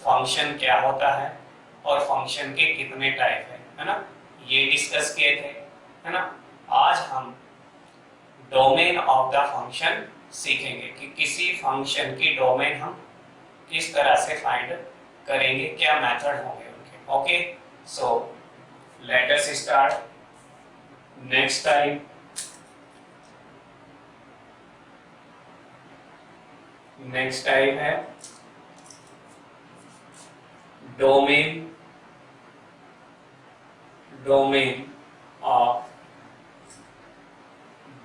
Function क्या होता है और फंक्शन के कितने टाइप है ना, ये डिस्कस किए थे, है ना। आज हम डोमेन ऑफ द फंक्शन सीखेंगे कि किसी फंक्शन की डोमेन हम किस तरह से फाइंड करेंगे, क्या मेथड होंगे उनके। Okay, so let us start. Next type है domain of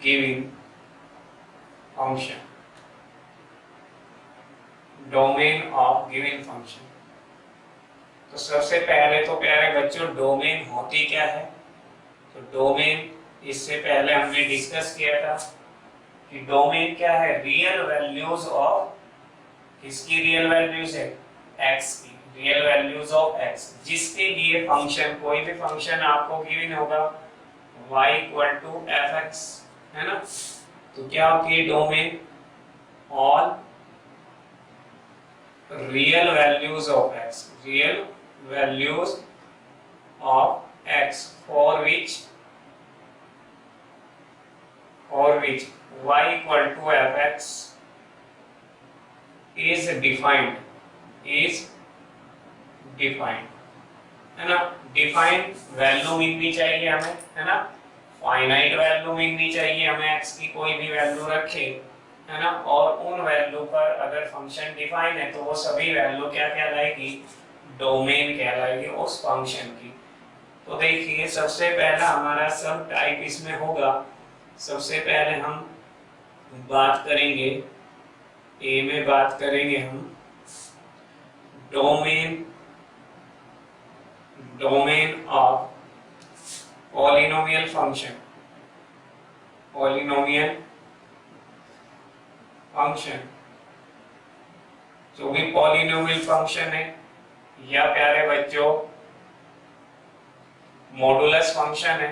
giving function. Domain of given function. तो सबसे पहले तो प्यारे बच्चों डोमेन होती क्या है। तो डोमेन इससे पहले हमने डिस्कस किया था कि डोमेन क्या है, रियल वैल्यूज ऑफ, किसकी रियल वैल्यूज है, एक्स की रियल वैल्यूज ऑफ एक्स, जिसके लिए फंक्शन, कोई भी फंक्शन आपको गिवन होगा y equal to f x, है ना। तो क्या होती है domain, all real values of x, real values of x for which y equal to fx is defined, है ना। डिफाइंड वैल्यू मिलनी चाहिए हमें, है ना। फाइनाइट वैल्यू मिलनी चाहिए हमें, x की कोई भी वैल्यू रखे, है ना। और उन वैल्यू पर अगर फंक्शन डिफाइन है तो वो सभी वैल्यू क्या कहलाएगी, डोमेन कहलाएगी उस फंक्शन की। तो देखिए सबसे पहला हमारा सब टाइप इसमें होगा। सबसे पहले हम बात करेंगे, ए में बात करेंगे हम डोमेन ऑफ पॉलिनोमियल फंक्शन। जो भी पॉलिनोमियल फंक्शन है, या प्यारे बच्चों मॉडुलस फंक्शन है,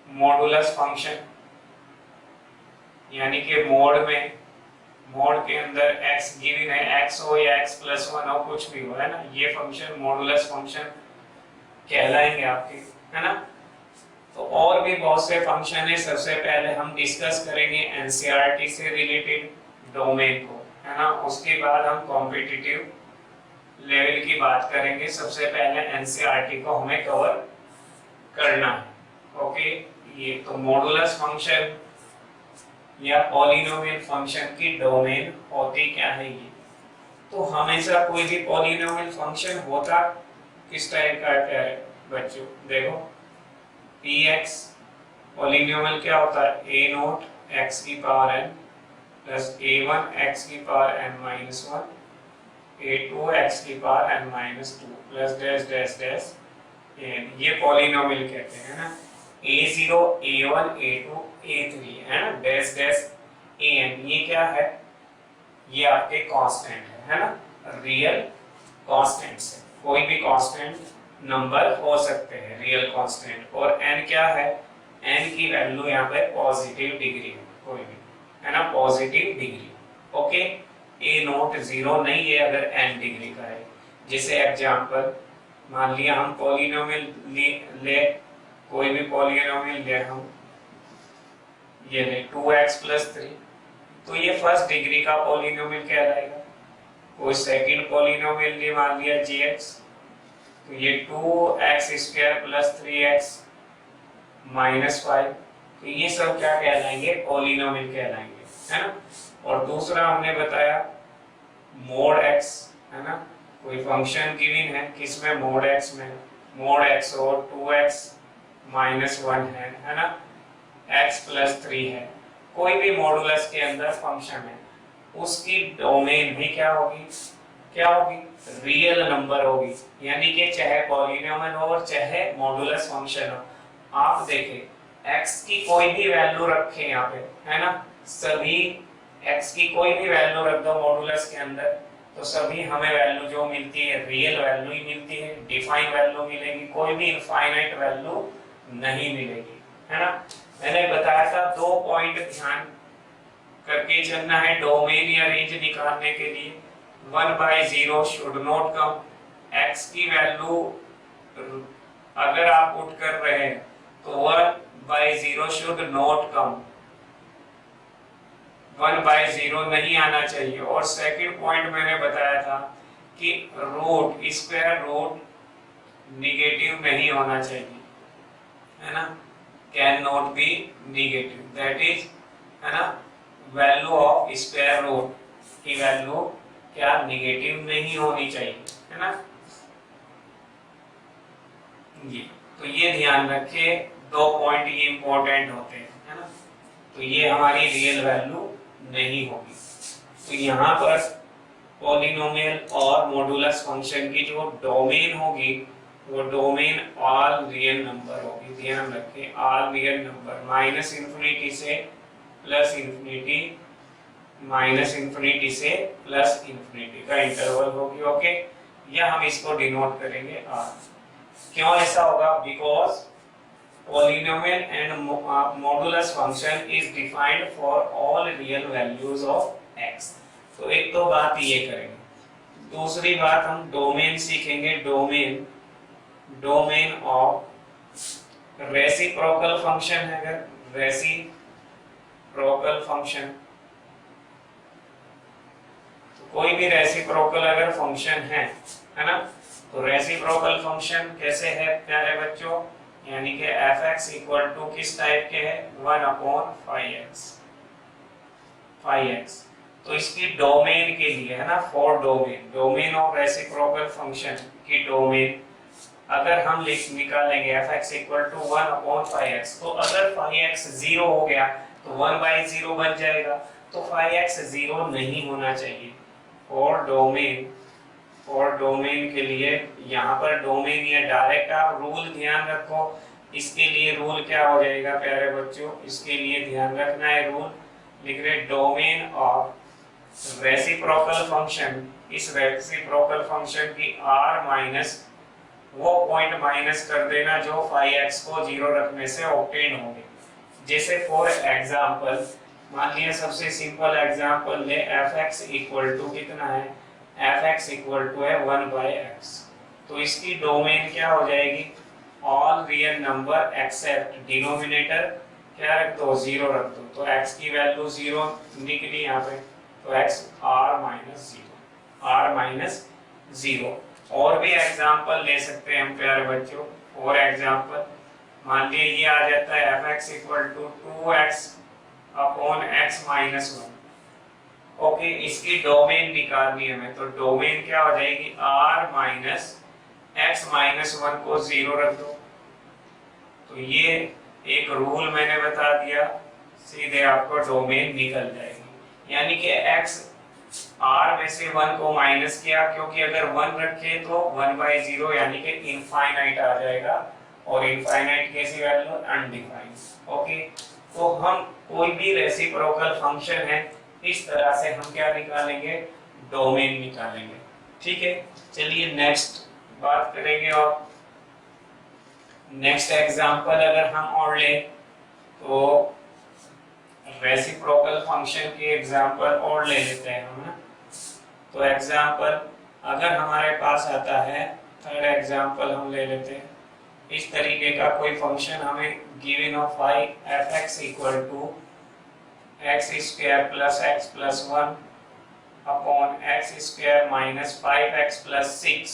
मॉडुलस फंक्शन यानी कि मोड के अंदर x गिवन है, x हो या x प्लस 1 हो, कुछ भी हो, है ना, ये फंक्शन मॉडुलस फंक्शन कहलाएंगे आपके, है ना। तो और भी बहुत से फंक्शन है। सबसे पहले हम डिस्कस करेंगे एनसीईआरटी से रिलेटेड डोमेन को, है ना। उसके बाद हम कॉम्पिटिटिव लेवल की बात करेंगे। सबसे पहले एनसीईआरटी को हमें कवर करना है। ओके, ये तो मॉडुलस फंक्शन या पॉलिनोमियल फंक्शन की डोमेन होती क्या है ये। तो हमेशा कोई भी पॉलिनोमियल फंक्शन होता किस टाइप का है बच्चों, देखो px पॉलिनोमियल क्या होता है, a नोट x की power n plus a1 x की power n minus 1 a2 x की power n minus 2 plus dash dash dash n, ये पॉलिनोमियल कहते हैं ना। a0 a1 a2 a3, है ना, डैश डैश an, ये क्या है, ये आपके कांस्टेंट है ना, रियल कांस्टेंट्स है। कोई भी कांस्टेंट नंबर हो सकते हैं रियल कांस्टेंट। और n क्या है, n की वैल्यू यहाँ पे पॉजिटिव डिग्री है, कोई भी, है ना, positive degree. Okay, a note 0 नहीं है अगर n डिग्री का है। जैसे एग्जांपल मान लिया हम पॉलिनोमियल ले कोई भी पॉलिनोमियल ले हम, ये ले 2x प्लस 3, तो ये फर्स्ट डिग्री का पॉलिनोमियल कहलाएगा। कोई सेकंड पॉलिनोमियल ले मान लिया gx, तो ये 2x square plus 3x minus 5, तो ये सब क्या कहलाएंगे, पॉलिनोमियल कहलाएंगे, है ना। और दूसरा हमने बताया मोड x, है ना, कोई फंक्शन गिवन है किसमें, मोड x में, मोड x और 2x माइनस 1 है ना, x प्लस 3 है, कोई भी मॉडुलस के अंदर फंक्शन है, उसकी डोमेन भी क्या होगी, रियल नंबर होगी। यानी कि चाहे पॉलिनोमियल हो और चाहे मॉडुलस फंक्शन हो, आप देखें x की कोई भी वैल्यू रखें यहाँ पे, है ना, सभी x की कोई भी वैल्यू रख दो मॉडुलस के अंदर, तो सभी हमें वैल्यू जो मिलती है रियल वैल्यू ही मिलती है, डिफाइन वैल्यू मिलेगी, कोई भी इनफाइनाइट वैल्यू नहीं मिलेगी, है ना। मैंने बताया था 2 पॉइंट ध्यान करके चलना है डोमेन या रेंज निकालने के लिए। 1/0 शुड नॉट कम। x की वैल्यू अगर आप पुट कर रहे हैं तो 1/0 शुड नॉट कम, 1/0 नहीं आना चाहिए। और सेकंड पॉइंट मैंने बताया था कि रूट, स्क्वायर रूट निगेटिव नहीं होना चाहिए, है ना, can not be negative, that is, है ना, वैल्यू ऑफ स्क्वायर रूट की वैल्यू क्या निगेटिव नहीं होनी चाहिए, है ना। ये तो ये ध्यान रखे, दो पॉइंट ये इंपॉर्टेंट होते हैं, है ना। तो ये हमारी रियल वैल्यू नहीं होगी। तो यहाँ पर पॉलिनोमियल और मॉडुलस फंक्शन की जो डोमेन होगी वो डोमेन ऑल रियल नंबर होगी। ध्यान रखें, all real number, minus infinity से प्लस इंफिनिटी, माइनस इंफिनिटी से प्लस इंफिनिटी का इंटरवल होगी। ओके, या हम इसको डिनोट करेंगे आर। क्यों ऐसा होगा? Because polynomial and modulus function is defined for all real values of x। तो एक तो बात ये करेंगे। दूसरी बात हम डोमेन सीखेंगे, डोमेन ऑफ रेसिप्रोकल फंक्शन है। अगर रेसिप्रोकल फंक्शन, तो कोई भी रेसिप्रोकल अगर फंक्शन है ना, तो रेसिप्रोकल फंक्शन कैसे है प्यारे बच्चों, यानी कि f(x) इक्वल टू किस टाइप के है, 1/5x। तो इसकी डोमेन के लिए, है ना, for domain of reciprocal function की डोमेन अगर हम निकालेंगे f(x) इक्वल टू 1/5x, तो अगर 5x 0 हो गया तो 1/0 बन जाएगा। तो 5x 0 नहीं होना चाहिए। फॉर डोमेन के लिए यहाँ पर डोमेन या डायरेक्ट आप रूल ध्यान रखो। इसके लिए रूल क्या हो जाएगा प्यारे बच्चों, इसके लिए ध्यान रखना है रूल, लिख रहे डोमेन ऑफ रेसिप्रोकल फंक्शन। इस रेसिप्रोकल फंक्शन की r माइनस वो पॉइंट माइनस कर देना जो 5x को 0 रखने से ऑब्टेन होंगे। जैसे फॉर एग्जांपल मान लिया, सबसे सिंपल एग्जांपल ले, f(x) इक्वल टू कितना है, f(x) इक्वल टू है 1/x। तो इसकी डोमेन क्या हो जाएगी, all real number except denominator क्या रख दो, 0 रख दो। तो x की वैल्यू 0 निकली यहाँ पे, तो x r-0। और भी एग्जांपल ले सकते हैं हम प्यारे बच्चों। फॉर एग्जांपल मान लीजिए ये आ जाता है f(x) equal to 2x upon x minus 1। Okay, इसकी डोमेन निकालनी है हमें, तो डोमेन क्या हो जाएगी, r माइनस x माइनस 1 को 0 रख दो। तो ये एक रूल मैंने बता दिया, सीधे आपको डोमेन निकल जाएगी। यानी कि x r में से 1 को माइनस किया, क्योंकि अगर 1 रखे तो 1/0 यानी कि इनफाइनाइट आ जाएगा, और इनफाइनाइट कैसी वैल्यू, अनडिफाइंड। ओके, तो हम कोई भी रेसिप्रोकल फंक्शन है इस तरह से हम क्या निकालेंगे, डोमेन निकालेंगे। ठीक है, चलिए नेक्स्ट बात करेंगे। और नेक्स्ट एग्जांपल अगर हम और ले तो रेसिप्रोकल फंक्शन के एग्जांपल और ले लेते हैं हम। तो एग्जांपल अगर हमारे पास आता है, थर्ड एग्जांपल हम ले लेते हैं। इस तरीके का कोई फंक्शन हमें given of f(x) equal to x² plus x plus 1 upon x² minus 5x plus 6,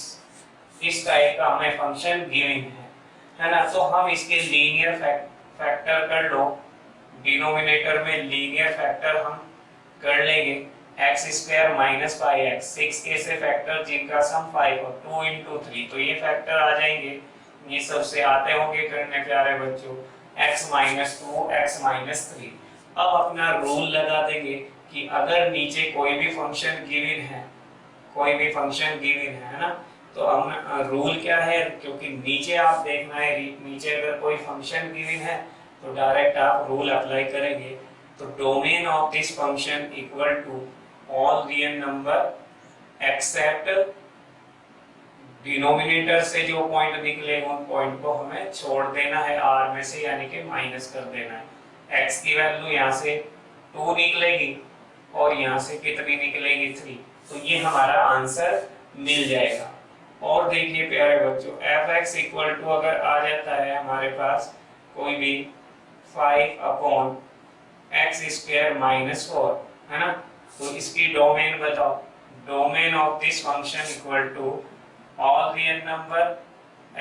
इस टाइप का हमें फंक्शन गिवन है ना। तो हम इसके लीनियर फैक्टर कर लो, डिनोमिनेटर में लीनियर फैक्टर हम कर लेंगे, x² माइनस 5x, 6 के से फैक्टर जिनका सम 5 हो, 2 into 3, तो ये फैक्टर आ जाएंगे। ये सबसे आते होंगे करने प्यारे बच्चों, x माइनस 2 x माइनस 3। अब अपना रूल लगा देंगे कि अगर नीचे कोई भी फंक्शन गिवन है ना, तो हम रूल क्या है, क्योंकि नीचे आप देखना है, नीचे अगर कोई फंक्शन गिवन है तो डायरेक्ट आप रूल अप्लाई करेंगे। तो domain of this function equal to all real number except denominator से जो पॉइंट निकले उन पॉइंट को हमें छोड़ देना है r में से, यानी कि माइनस कर देना है। x की वैल्यू यहाँ से 2 निकलेगी और यहाँ से कितनी निकलेगी, 3। तो ये हमारा आंसर मिल जाएगा। और देखिए प्यारे बच्चों, एफ एक्स इक्वल टू अगर आ जाता है हमारे पास कोई भी 5 अपॉन एक्स स्क्वायर माइनस 4, है ना, तो इसकी डोमेन बताओ। Domain of this function equal to all real number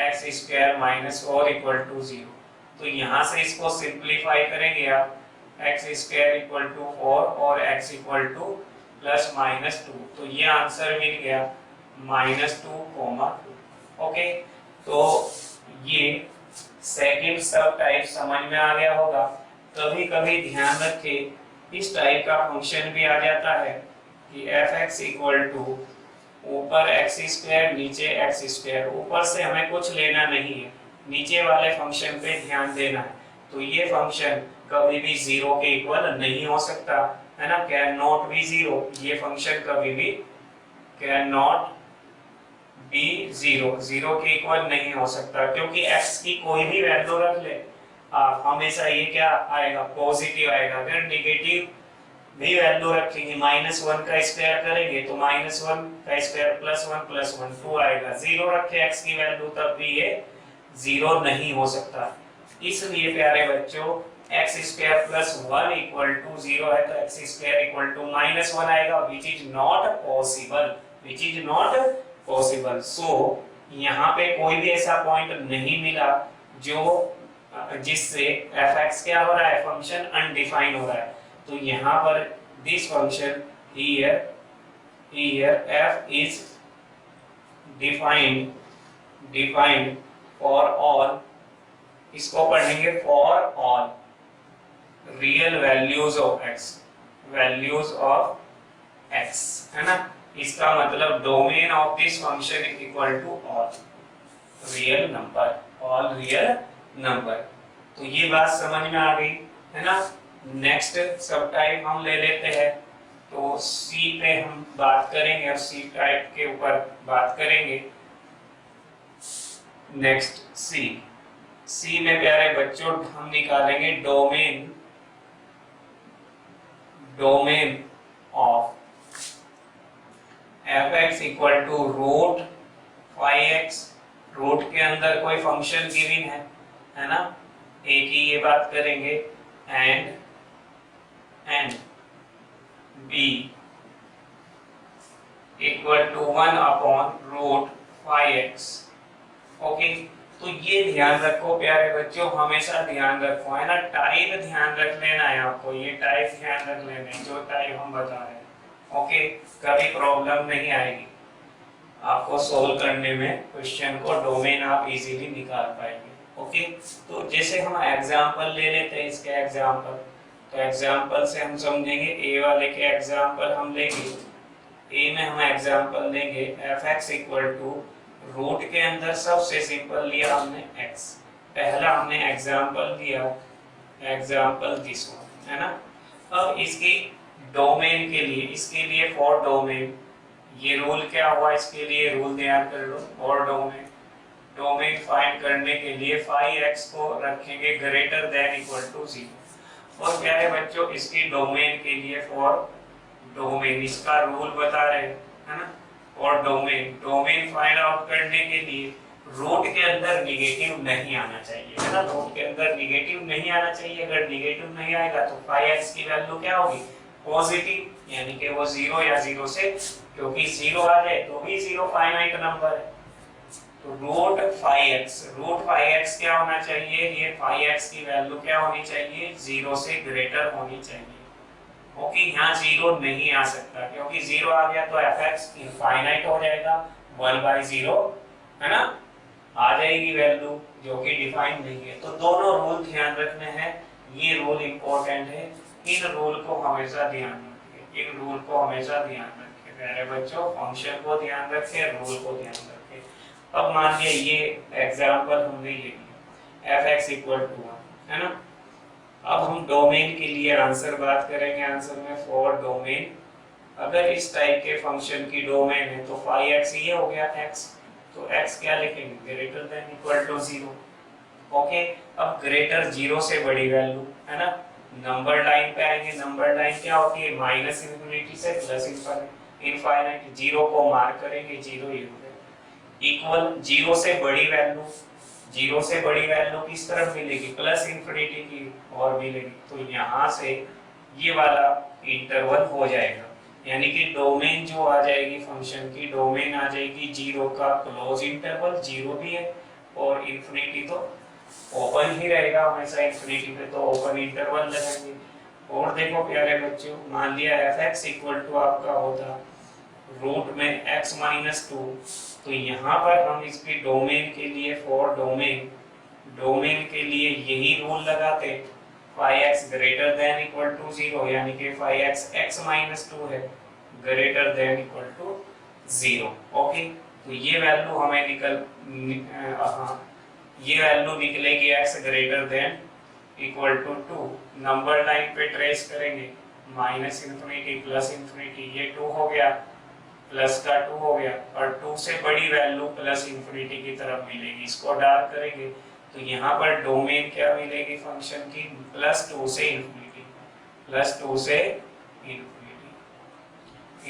x square minus 4 equal to 0। तो यहाँ से इसको सिंप्लीफाई करेंगे आप, एक्स स्क्वायर इक्वल टू 4 और x equal two plus minus 2, तो ये आंसर मिल गया -2, 2। ओके, तो ये सेकंड सब टाइप समझ में आ गया होगा। कभी कभी ध्यान रखें, इस टाइप का फंक्शन भी आ जाता है कि एफ एक्स इक्वल टू ऊपर एक्स स्क्वायर नीचे एक्स स्क्वायर, ऊपर से हमें कुछ लेना नहीं है, नीचे वाले फंक्शन पे ध्यान देना है। तो ये फंक्शन कभी भी 0 के इक्वल नहीं हो सकता, है ना, कैन नॉट बी 0। ये फंक्शन कभी भी कैन नॉट बी 0 के इक्वल नहीं हो सकता, क्योंकि x की कोई भी वैल्यू रख ले हमेशा ये क्या आएगा, पॉजिटिव आएगा। अगर नेगेटिव भी वैल्यू रखेंगे, -1 का स्क्वायर करेंगे तो -1 का स्क्वायर +1 + 1 2 आएगा। 0 रखे x की वैल्यू तब भी ये 0 नहीं हो सकता। इसलिए प्यारे बच्चों, x स्क्वायर + 1 इक्वल टू 0 है, तो x स्क्वायर इक्वल टू -1 आएगा, which is not possible, which is not possible. So यहाँ पे कोई भी ऐसा पॉइंट नहीं मिला जो जिससे f(x) क्या हो रहा है, फंक्शन अनडिफाइन हो रहा है। तो यहाँ पर this function here f is defined for all, इसको पढ़ेंगे for all real values of x, है ना। इसका मतलब domain of this function equal to all real number. तो ये बात समझ में आ गई, है ना। नेक्स्ट सब टाइप हम ले लेते हैं, तो सी पे हम बात करेंगे और सी टाइप के ऊपर बात करेंगे। नेक्स्ट सी में प्यारे बच्चों हम निकालेंगे domain of f x equal to √5x। Root के अंदर कोई फंक्शन गिवन है ना, एक ही ये बात करेंगे, and b equal to 1 upon √5x। Okay, तो ये ध्यान रखो प्यारे बच्चों, हमेशा ध्यान रखो, है ना, टाइप ध्यान रख लेना है आपको, ये टाइप ध्यान रख लेना जो टाइप हम बता रहे हैं। ओके, कभी प्रॉब्लम नहीं आएगी आपको सोल्व करने में, क्वेश्चन को डोमेन आप इजीली निकाल पाएंगे। ओके, तो जैसे हम एग्जांपल ले लेते हैं, इसके एग्जांपल, तो एग्जांपल से हम समझेंगे। ए वाले के एग्जांपल हम लेंगे, ए में हम एग्जांपल लेंगे f x equal to root के अंदर सबसे सिंपल लिया हमने x, पहला हमने एग्जांपल दिया एग्जांपल दिस वन, है ना। अब इसकी डोमेन के लिए, इसके लिए फॉर डोमेन, ये रूल क्या हुआ, इसके लिए रूल ध्यान कर लो। फॉर डोमेन फाइंड करने के लिए 5x को रखेंगे ग्रेटर देन इक्वल टू 0। और क्या है बच्चों, इसकी डोमेन के लिए फॉर डोमेन, इसका रूल बता रहे हैं, है ना। और डोमेन फाइंड आउट करने के लिए रूट के अंदर निगेटिव नहीं आना चाहिए, है ना, रूट के अंदर निगेटिव नहीं आना चाहिए। अगर निगेटिव नहीं आएगा तो 5x की वैल्यू क्या होगी, पॉजिटिव, यानी कि वो 0 या 0 से, क्योंकि 0 आ जाए तो भी 0 फाइनाइट नंबर है। तो रूट 5x क्या होना चाहिए, ये 5x की वैल्यू क्या होनी चाहिए, 0 से ग्रेटर होनी चाहिए। ओके, यहाँ 0 नहीं आ सकता, क्योंकि 0 आ गया तो f(x) इनफाइनाइट हो जाएगा, 1/0, है ना, आ जाएगी वैल्यू जो कि डिफाइन नहीं है। तो दोनों रूल ध्यान रखने हैं, ये रूल इंपॉर्टेंट है, इन रूल को हमेशा ध्यान रखें प्यारे बच्चों, फंक्शन को ध्यान रखें, रूल को ध्यान रखें। अब मान लिया ये एग्जांपल हमने ये लिया f(x) इक्वल टू 1, है ना। अब हम डोमेन के लिए आंसर बात करेंगे। आंसर में फॉर डोमेन, अगर इस टाइप के फंक्शन की डोमेन है तो 5x ये हो गया x, तो x क्या लिखेंगे, greater than equal to 0। Okay, अब ग्रेटर 0 से बड़ी वैल्यू, है ना, नंबर लाइन पे आएंगे। नंबर लाइन क्या होती है, -∞ से +∞, इनफाइनाइट, जीरो को मार्क करेंगे, जीरो ही हो गया। इक्वल जीरो से बड़ी वैल्यू, जीरो से बड़ी वैल्यू किस तरफ मिलेगी, प्लस इंफिनिटी की और मिलेगी। तो यहाँ से ये वाला इंटरवल हो जाएगा, यानी कि डोमेन जो आ जाएगी फंक्शन की, डोमेन आ जाएगी जीरो का क्लोज इंटरवल, जीरो भी है, और इंफिनिटी तो ओपन ही रहेगा हमेशा, इंफिनिटी पे तो ओपन इंटरवल लगाएंगे। और देखो प्यारे बच्चों, मान लिया f(x) इक्वल टू आपका होता रूट में x माइनस 2, तो यहाँ पर हम इसके डोमेन के लिए, फॉर डोमेन, डोमेन के लिए यही रूल लगाते, (5x) greater than equal to 0, यानी कि 5x x माइनस 2 है, greater than equal to 0। Okay, तो ये वैल्यू हमें ये वैल्यू निकलेगी x greater than equal to 2। Number line पे ट्रेस करेंगे, माइनस इंफिनिटी प्लस इंफिनिटी, ये 2 हो गया, प्लस का 2 हो गया, और 2 से बड़ी वैल्यू प्लस इंफिनिटी की तरफ मिलेगी, इसको डार्क करेंगे तो यहाँ पर डोमेन क्या मिलेगी फंक्शन की, प्लस 2 से इंफिनिटी, प्लस 2 से इंफिनिटी,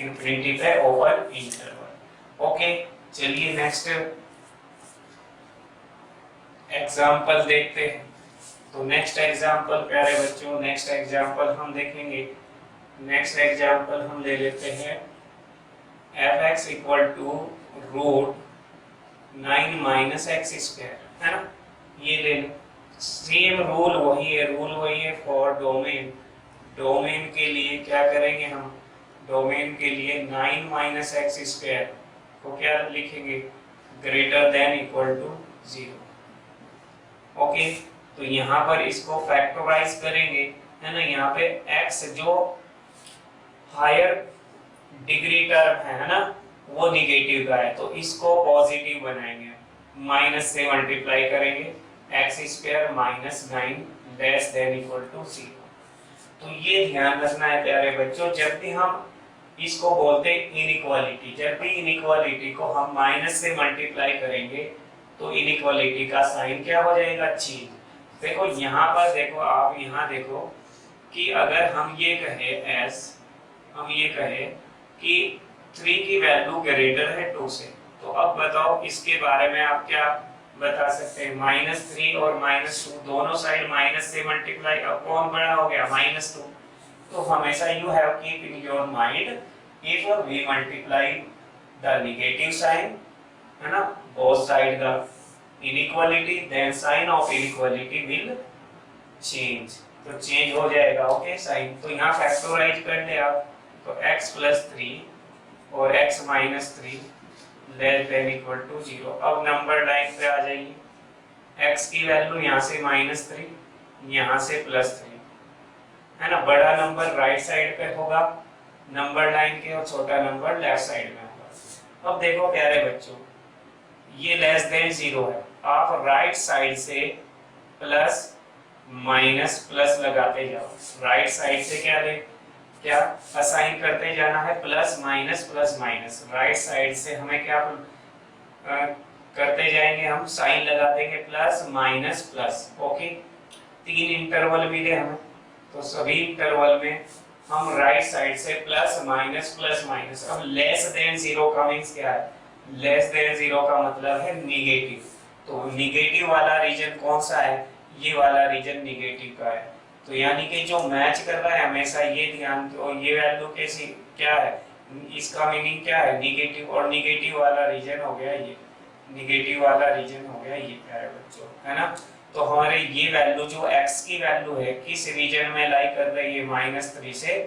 इंफिनिटी पे ओपन इंटरवल। ओके, चलिए नेक्स्ट एग्जांपल देखते हैं। तो नेक्स्ट एग्जांपल प्यारे बच्चों, नेक्स्ट एग्जांपल हम देखेंगे, नेक्स्ट एग्जांपल हम ले लेते हैं f(x) equal to root 9 minus x square, है ना, ये ले लो। सेम रूल वही है, रूल वही है फॉर डोमेन, डोमेन के लिए क्या करेंगे हम, डोमेन के लिए 9 माइनस एक्स स्क्वायर को क्या लिखेंगे, greater than equal to 0। Okay, तो यहाँ पर इसको फैक्टराइज करेंगे, है ना, यहाँ पे x जो हायर डिग्री टर्म है ना, वो निगेटिव का है, तो इसको पॉजिटिव बनाएंगे, माइनस से मल्टीप्लाई करेंगे, x square minus 9 less than equal to 0। तो ये ध्यान रखना है प्यारे बच्चों, जब भी हम इसको बोलते हैं इनइक्वालिटी, जब भी इनइक्वालिटी को हम माइनस से मल्टीप्लाई करेंगे तो इनइक्वालिटी का साइन क्या हो जाएगा, चेंज। देखो यहाँ पर देखो, आप यहाँ देखो कि अगर हम ये कहें s, हम ये कहें कि 3 की वैल्यू ग्रेटर है 2 से, तो अब बताओ इसके बारे में आप क्या बता सकते हैं, -3 और -2 दोनों साइड माइनस से मल्टीप्लाई, अब कौन बड़ा हो गया, -2। तो हमेशा you have keep in your mind, if we multiply the negative sign, है ना, both side the inequality, then sign of inequality will change, तो चेंज हो जाएगा। ओके, साइन, तो यहाँ फैक्टराइज कर ले आप, तो x प्लस 3 और x minus 3 less than equal to 0। अब नंबर लाइन पे आ जाइए, x की वैल्यू यहाँ से -3, यहाँ से +3, है ना, बड़ा नंबर राइट साइड पे होगा नंबर लाइन के, और छोटा नंबर लेफ्ट साइड में होगा। अब देखो प्यारे बच्चों, ये लेस देन 0 है, आप राइट साइड से प्लस माइनस प्लस लगाते जाओ, राइट साइड से क्या असाइन करते जाना है, प्लस माइनस, राइट साइड से हमें क्या करते जाएंगे, हम साइन लगा देंगे plus minus plus. Okay, 3 interval मिले हमें, तो सभी इंटरवल में हम राइट साइड से प्लस माइनस। अब लेस देन 0 का मींस क्या है, लेस देन 0 का मतलब है निगेटिव, तो निगेटिव वाला रीजन कौन सा है, ये वाला रीजन निगेटिव का है। तो यानी कि जो मैच कर रहा है हमेशा, ये ध्यान दो, ये वैल्यू कैसी क्या है, इसका मीनिंग क्या है, निगेटिव, और निगेटिव वाला रीजन हो गया ये, निगेटिव वाला रीजन हो गया ये प्यारे बच्चों, है ना। तो हमारे ये वैल्यू जो x की वैल्यू है किस रीजन में लाई कर रही है, -3 से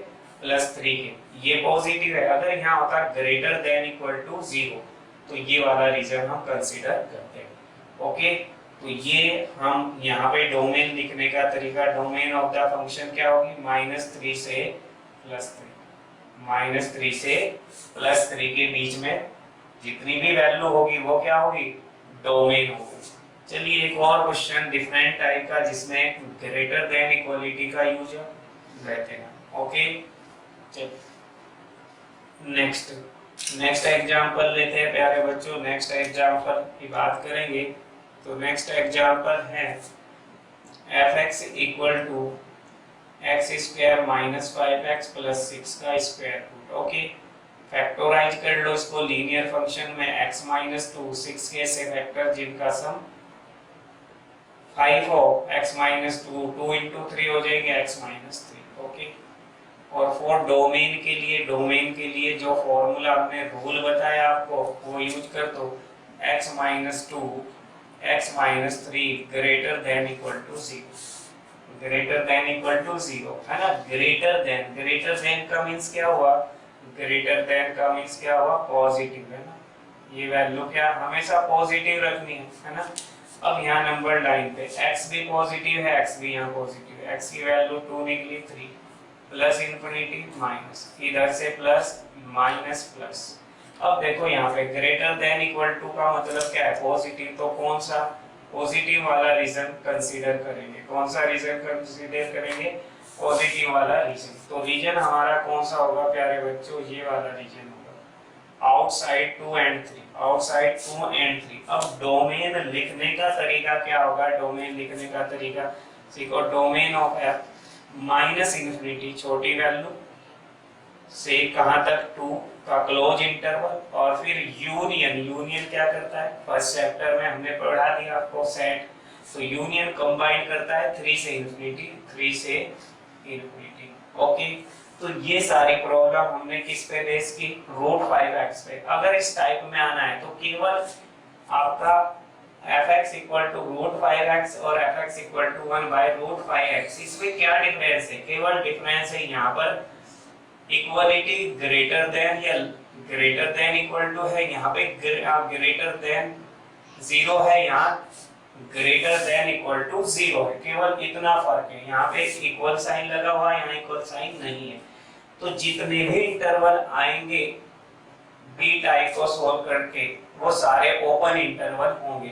+3 के, ये पॉजिटिव है। अगर यहाँ होता ग्रेटर देन इक्वल टू 0, तो ये वाला रीजन हम कंसीडर करते हैं। ओके, तो ये हम यहाँ पे डोमेन लिखने का तरीका, डोमेन ऑफ द फंक्शन क्या होगी, -3 से +3, -3 से +3 के बीच में जितनी भी वैल्यू होगी वो क्या होगी, डोमेन होगी। चलिए एक और क्वेश्चन डिफरेंट टाइप का, जिसमें ग्रेटर देन इक्वलिटी का यूज लेते हैं। ओके, नेक्स्ट एग्जांपल लेते हैं प्यारे बच्चों, नेक्स्ट एग्जांपल की बात करेंगे। तो नेक्स्ट एग्जांपल है f(x) equal to x² - 5x + 6 का स्क्वायर रूट। ओके, फैक्टराइज कर लो इसको लीनियर फंक्शन में x माइनस 2 6 के से फैक्टर जिनका सम 5 हो x माइनस 2 2 इंटू 3 हो जाएंगे x माइनस 3। ओके, और फॉर डोमेन के लिए जो फॉर्मूला आपने रूल बताया आपको वो यूज कर दो, x minus 2 x minus 3 greater than equal to 0, greater than equal to 0 है ना। ग्रेटर देन का मींस क्या हुआ, ग्रेटर देन का मींस क्या हुआ, पॉजिटिव है ना। ये वैल्यू क्या हमेशा पॉजिटिव रखनी है ना। अब यहाँ नंबर लाइन पे x भी पॉजिटिव है, x भी यहाँ पॉजिटिव है, x की वैल्यू 2 निकली 3 प्लस इंफिनिटी माइनस, इधर से प्लस माइनस प्लस। अब देखो यहाँ पे ग्रेटर देन इक्वल टू का मतलब क्या है, पॉजिटिव, तो कौन सा पॉजिटिव वाला रीजन कंसीडर करेंगे, कौन सा रीजन कंसीडर करेंगे, पॉजिटिव वाला रीजन। तो रीजन हमारा कौन सा होगा प्यारे बच्चों, ये वाला रीजन होगा, आउटसाइड 2 एंड 3, आउटसाइड 2 एंड 3। अब डोमेन लिखने का तरीका क्या होगा, डोमेन लिखने का तरीका सीखो, domain of F minus infinity छोटी वैल्यू से कहां तक 2 का क्लोज इंटरवल, और फिर यूनियन क्या करता है, फर्स्ट चैप्टर में हमने पढ़ा दिया आपको सेट, तो यूनियन कंबाइन करता है 3 से इंफिनिटी, 3 से इंफिनिटी। ओके, तो ये सारी प्रॉब्लम हमने किस पे बेस की, √5x पे। अगर इस टाइप में आना है तो केवल आपका fx इक्वल टू √5x और fx इक्वल टू 1/√5x, इसमें क्या डिफरेंस है, केवल डिफरेंस है यहाँ पर इक्वलिटी ग्रेटर देन या ग्रेटर देन इक्वल टू है, यहाँ पे ग्रेटर देन 0 है, यहाँ ग्रेटर देन इक्वल टू 0 है, केवल इतना फर्क है। यहाँ पे इक्वल साइन लगा हुआ है, यहाँ इक्वल साइन नहीं है। तो जितने भी इंटरवल आएंगे बी टाइप को सोल्व करके वो सारे ओपन इंटरवल होंगे।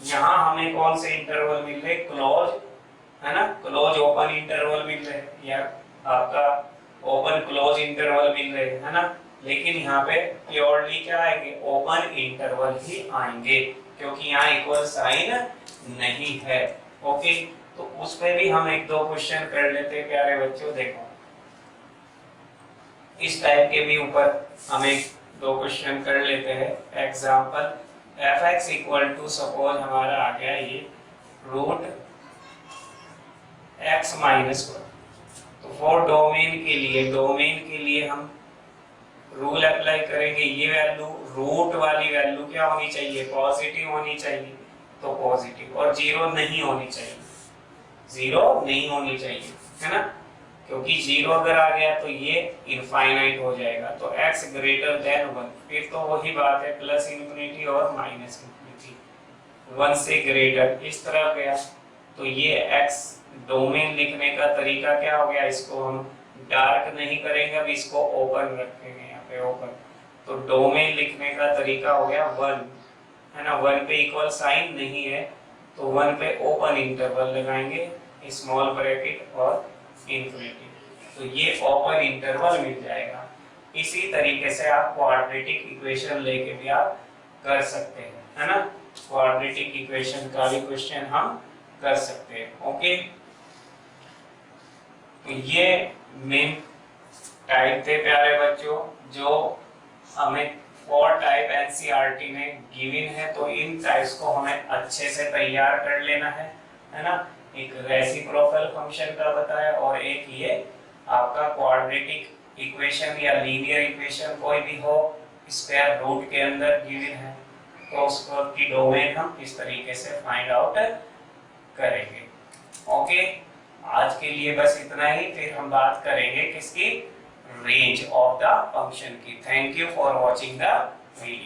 यहाँ हमें कौन से इंटरवल मिल रहे, क्लोज है ना, क्लोज ओपन इंटरवल मिल रहे या आपका ओपन क्लोज इंटरवल मिल रहे है ना। लेकिन यहाँ पे प्योरली क्या आएंगे, ओपन इंटरवल ही आएंगे, क्योंकि यहाँ इक्वल साइन नहीं है। ओके, तो उस पे भी हम एक दो क्वेश्चन कर लेते हैं प्यारे बच्चों। देखो इस टाइप के भी ऊपर हम एक दो क्वेश्चन कर लेते हैं। Example fx equal to suppose हमारा आ गया ये √x माइनस 1। तो फॉर डोमेन के लिए हम रूल अप्लाई करेंगे, ये वैल्यू रूट वाली वैल्यू क्या होनी चाहिए, पॉजिटिव होनी चाहिए, तो पॉजिटिव, और 0 नहीं होनी चाहिए, 0 नहीं होनी चाहिए है ना, क्योंकि 0 अगर आ गया तो ये इनफाइनाइट हो जाएगा। तो x ग्रेटर देन 1, फिर तो वही बात है प्लस इंफिनिटी और माइनस इंफिनिटी, 1 से ग्रेटर इस तरह गया। तो ये x डोमेन लिखने का तरीका क्या हो गया, इसको हम डार्क नहीं करेंगे, अब इसको ओपन रखेंगे यहाँ पे ओपन। तो डोमेन लिखने का तरीका हो गया 1 है ना, 1 पे इक्वल साइन नहीं है तो 1 पे ओपन इंटरवल लगाएंगे, स्मॉल ब्रैकेट और इंफिनिटी, तो ये ओपन इंटरवल मिल जाएगा। इसी तरीके से आप क्वाड्रेटिक इक्वेशन लेके भी आप कर सकते हैं है ना, क्वाड्रेटिक इक्वेशन का भी क्वेश्चन हम कर सकते हैं। ओके, तो ये मेन टाइप थे प्यारे बच्चों जो हमें 4 टाइप एनसीईआरटी ने गिवन है, तो इन टाइप्स को हमें अच्छे से तैयार कर लेना है ना। एक रेसिप्रोकल फंक्शन का बताया और एक ये आपका क्वाड्रेटिक इक्वेशन या लीनियर इक्वेशन कोई भी हो स्क्वायर रूट के अंदर गिवन है, तो उसको की डोमेन हम इस तरीके से फाइंड आउट करेंगे। ओके, आज के लिए बस इतना ही, फिर हम बात करेंगे किसकी, रेंज ऑफ द फंक्शन की। Thank you for watching the video.